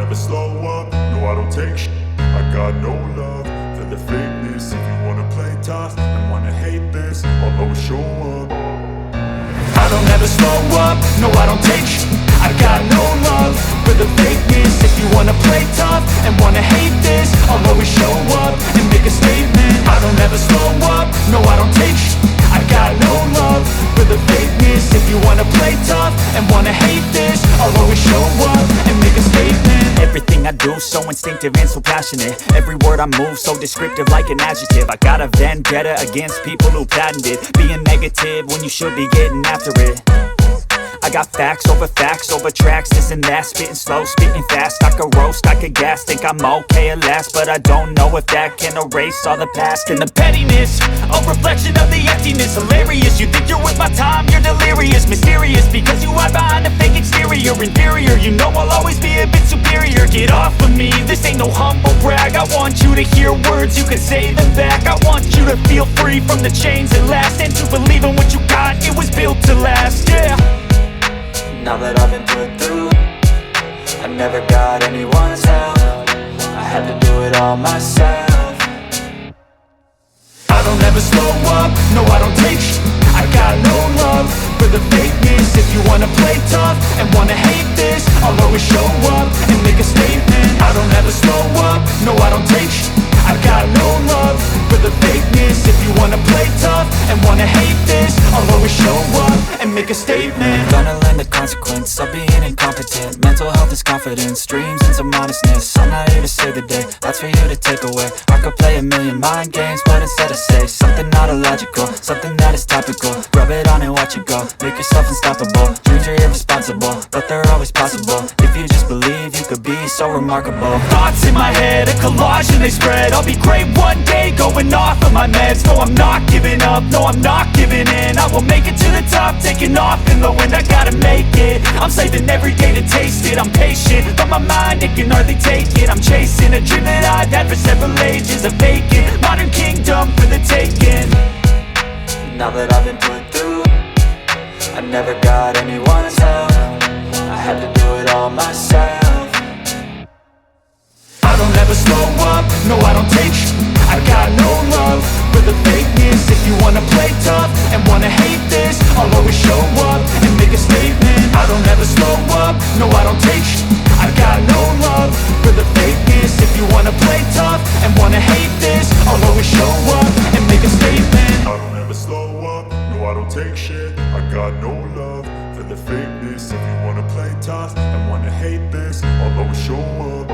never slow up, no I don't take shit. I got no love for the fakeness. If you wanna play tough and wanna hate this, I'll always show up. I don't ever slow up, no I don't take shit. I got no love for the fakeness. If you wanna play tough and wanna hate this, I'll always show up and make a statement. I don't ever slow up, no I don't take shit. I got no love for the fakeness. If you wanna play tough and wanna hate this, I'll always show up and make a statement. Everything I do so instinctive and so passionate. Every word I move so descriptive like an adjective. I got a vendetta against people who patented being negative when you should be getting after it. I got facts over tracks, this and that. Spitting slow, spitting fast, I could roast, I could gas. Think I'm okay at last, but I don't know if that can erase all the past. And the pettiness, a reflection of the emptiness. Hilarious, you think you're worth my time, you're delirious. Mysterious, because you hide behind a fake exterior. Inferior, you know I'll always be a bit superior. Get off of me, this ain't no humble brag. I want you to hear words, you can say them back. I want you to feel free from the chains that last, and to believe in what you got, it was built to last, yeah. Now that I've been put through, I never got anyone's help. I had to do it all myself. I don't ever slow up, no I don't take shit. I got no love for the fakeness. If you wanna play tough and wanna hate this, I'll always show up and make a statement. I don't ever slow up, no I don't take shit. I got no love for the fakeness. If you wanna play tough and wanna hate this, I'll always show up and make a statement. Gonna learn the consequence of being incompetent. Mental health is confidence, dreams and some modestness. I'm not here to save the day, that's for you to take away. I could play a million mind games, but instead I say something not illogical, something that is topical. Rub it on and watch it go, make yourself unstoppable. Dreams are irresponsible, but they're always possible. If you just believe, you could be so remarkable. Thoughts in my head, a collage and they spread. I'll be great one day, going off of my meds. No, I'm not giving up, no, I'm not giving in. I will make it to the top, taking off in the wind. I gotta make it, I'm saving every day to taste it. I'm patient, but my mind, it can hardly take it. I'm chasing a dream that I've had for several ages. A vacant, modern kingdom for the taking. Now that I've been put through, I never got anyone's help. I had to do it all myself. I don't ever slow up, no I don't take shit. I got no love for the fakeness. If you wanna play tough and wanna hate this, I'll always show up and make a statement. I don't ever slow up, no I don't take shit. I got no love for the fakeness. If you wanna play tough and wanna hate this, I'll always show up and make a statement. I don't ever slow up, no I don't take shit. I got no love for the fakeness. If you wanna play tough and wanna hate this, I'll always show up.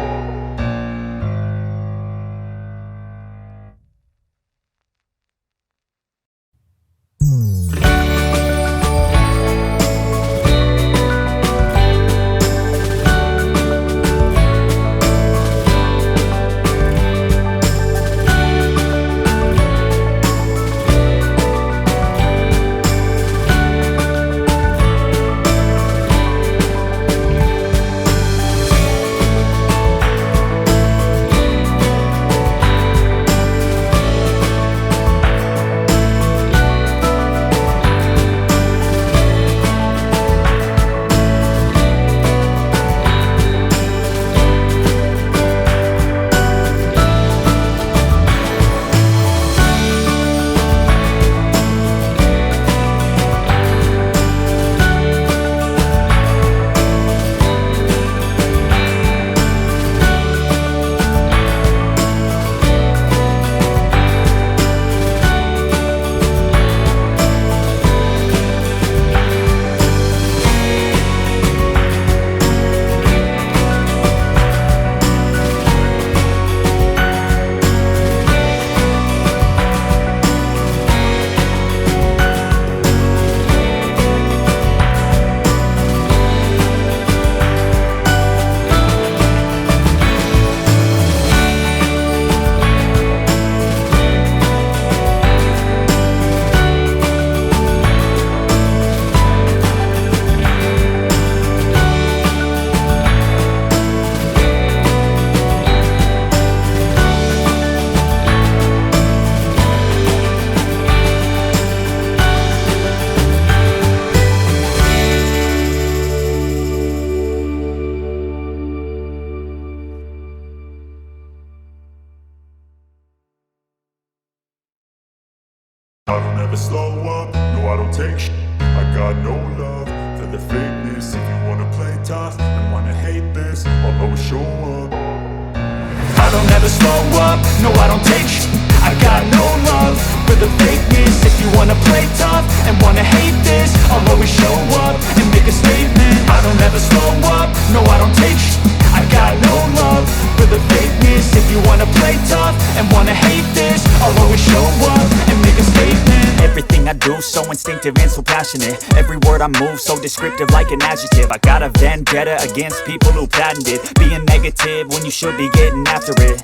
never slow up, no I don't take shit. I got no love for the fakeness. If you wanna play tough and wanna hate this, I'll always show up. I don't ever slow up, no I don't take shit. I got no love for the fakeness. If you wanna play tough and wanna hate this, I'll always show up and make a statement. I don't ever slow up, no I don't take shit. I got no love for the fakeness. If you wanna play tough and wanna hate this, I'll always show up and make a statement. Everything I do so instinctive and so passionate. Every word I move so descriptive like an adjective. I got a vendetta against people who patented being negative when you should be getting after it.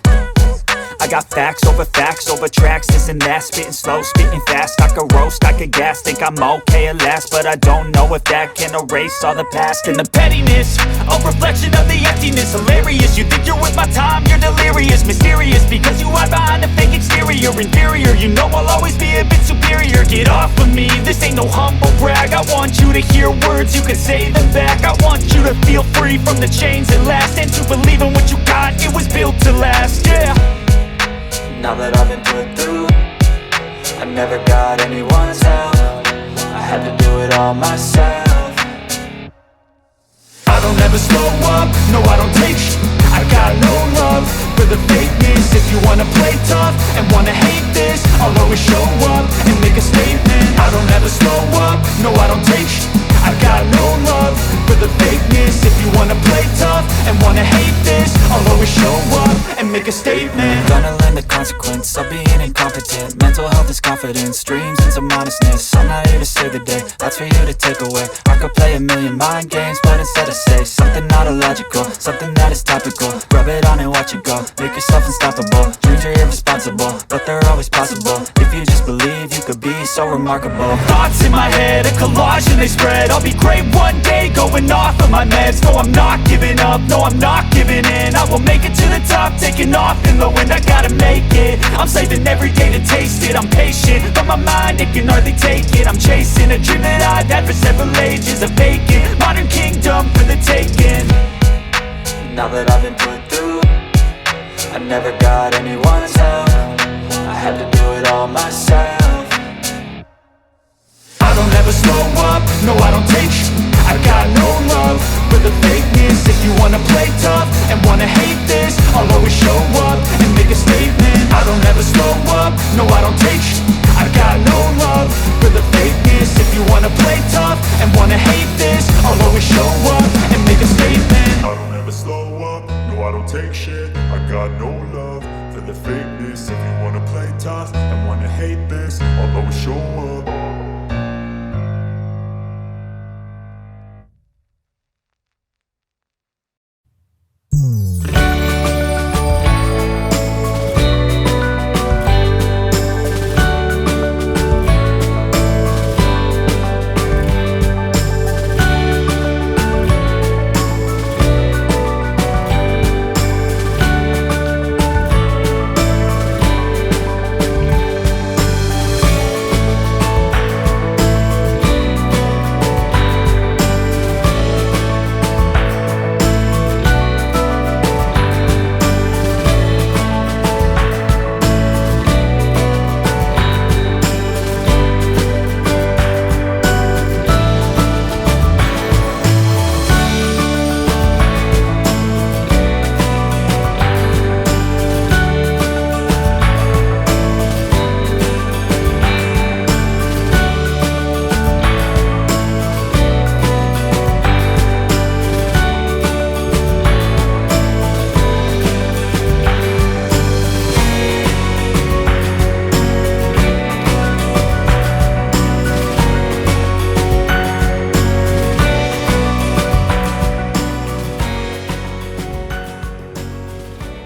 I got facts over tracks, this and that. Spitting slow, spitting fast. I could roast, I could gas. Think I'm okay at last, but I don't know if that can erase all the past. And the pettiness, a reflection of the emptiness. Hilarious, you think you're with my time, you're delirious. Mysterious, because you hide behind a fake exterior. Inferior, you know I'll always be a bit superior. Get off of me, this ain't no humble brag. I want you to hear words, you can say them back. I want you to feel free from the chains that last, and to believe in what you got, it was built to last, yeah. Now that I've been put through, I never got anyone's help. I had to do it all myself. I don't ever slow up, no I don't take shit. I got no love for the fakeness. If you wanna play tough and wanna hate this, I'll always show up and make a statement. I don't ever slow up, no I don't take shit. I got no love for the fakeness. If you wanna play tough and wanna hate this, I'll always show up and make a statement. Gonna learn the consequence of being incompetent. Mental health is confidence, dreams and some honestness. I'm not here to save the day, that's for you to take away. I could play a million mind games, but instead I say something not illogical, something that is topical. Rub it on and watch it go, make yourself unstoppable. Dreams are irresponsible, but they're always possible. If you just believe, you could be so remarkable. Thoughts in my head, a collage and they spread. I'll be great one day, going off of my meds. No, I'm not giving up, no, I'm not giving in. I will make it to the top, taking off in the wind. I gotta make it, I'm saving every day to taste it. I'm patient, but my mind, it can hardly take it. I'm chasing a dream that I've had for several ages. A vacant, modern kingdom for the taking. Now that I've been put through, I never got anyone's help. I had to do it all myself. I don't ever slow up, no I don't take shit. I got no love for the fakeness. If you wanna play tough and wanna hate this, I'll always show up and make a statement. I don't ever slow up, no I don't take shit. I got no love for the fakeness. If you wanna play tough and wanna hate this, I'll always show up and make a statement. I don't ever slow up, no I don't take shit. I got no love for the fakeness. If you wanna play tough and wanna hate this, I'll always show up.